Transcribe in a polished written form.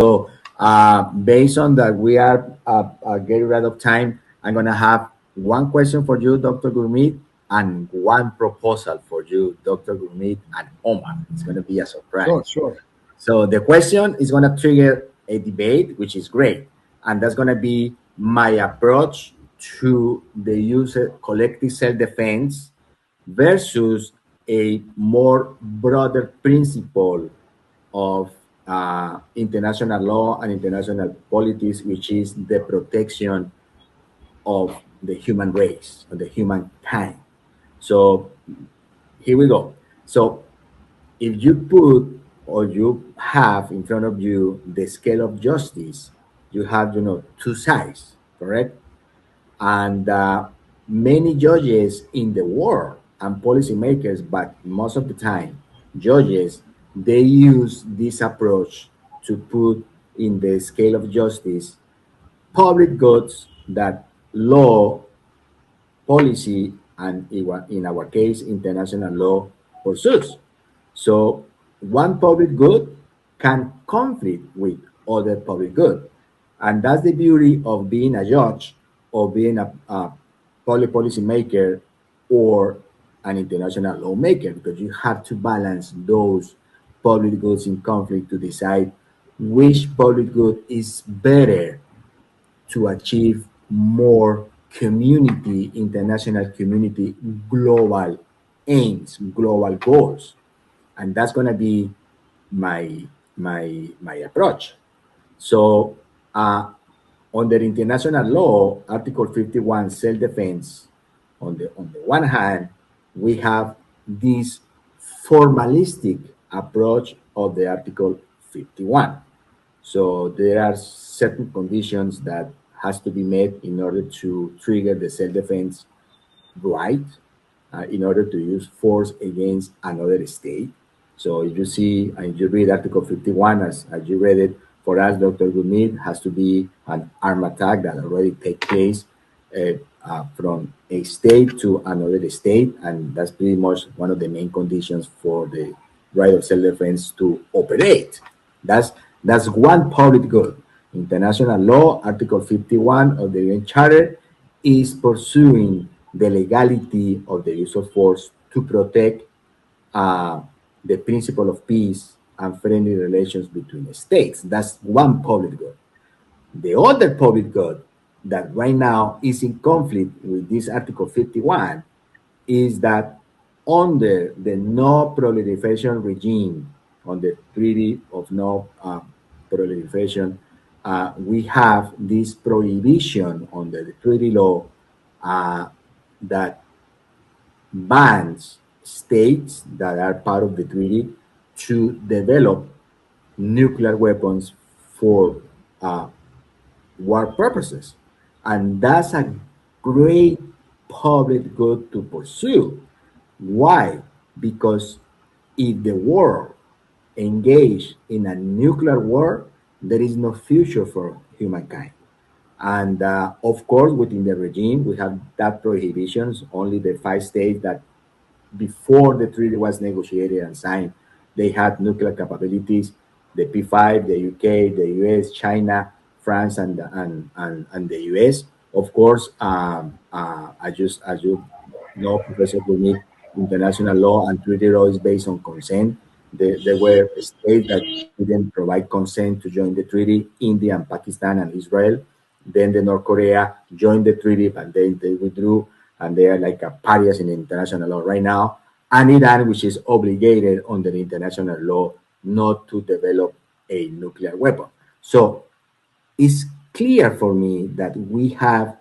So based on that, we are getting rid of time. I'm gonna have one question for you, Dr. Gurmeet, and one proposal for you, Dr. Gurmeet and Omar. It's gonna be a Sure, surprise. sure. So the question is gonna trigger a debate, which is great, and that's gonna be my approach to the use of collective self-defense versus a more broader principle of international law and international politics, which is the protection of the human race, of the humankind. So here we go. So if you put or you have in front of you the scale of justice, you have, two sides, correct? And many judges in the world and policymakers, but most of the time, judges, they use this approach to put in the scale of justice public goods that law, policy, and in our case, international law pursues. So one public good can conflict with other public good. And that's the beauty of being a judge or being a public policy maker or an international lawmaker, because you have to balance those public goods in conflict to decide which public good is better to achieve more community, international community, global aims, global goals. And that's going to be my approach. So under international law, Article 51, self-defense, on the one hand, we have this formalistic approach of the Article 51. So there are certain conditions that has to be met in order to trigger the self-defense right, in order to use force against another state. So if you see and you read Article 51 as you read it, for us, Dr. Gurmeet, has to be an armed attack that already take place from a state to another state, and that's pretty much one of the main conditions for the right of self-defense to operate. That's that's one public good. International law, Article 51 of the UN Charter, is pursuing the legality of the use of force to protect uh, the principle of peace and friendly relations between states. That's one public good. The other public good that right now is in conflict with this Article 51 is that under the no proliferation regime, on the Treaty of No Proliferation, we have this prohibition under the treaty law uh, that bans states that are part of the treaty to develop nuclear weapons for uh, war purposes. And that's a great public good to pursue. Why? Because if the world engage in a nuclear war, there is no future for humankind. And of course, within the regime, we have that prohibitions. Only the 5 states that before the treaty was negotiated and signed, they had nuclear capabilities: the P5, the UK, the US, China, France, and the US. Of course, as you know, Professor Gurmeet, international law and treaty law is based on consent. There were states that didn't provide consent to join the treaty: India and Pakistan and Israel. Then the North Korea joined the treaty, but they withdrew, and they are like a pariahs in international law right now. And Iran, which is obligated under the international law not to develop a nuclear weapon. So it's clear for me that we have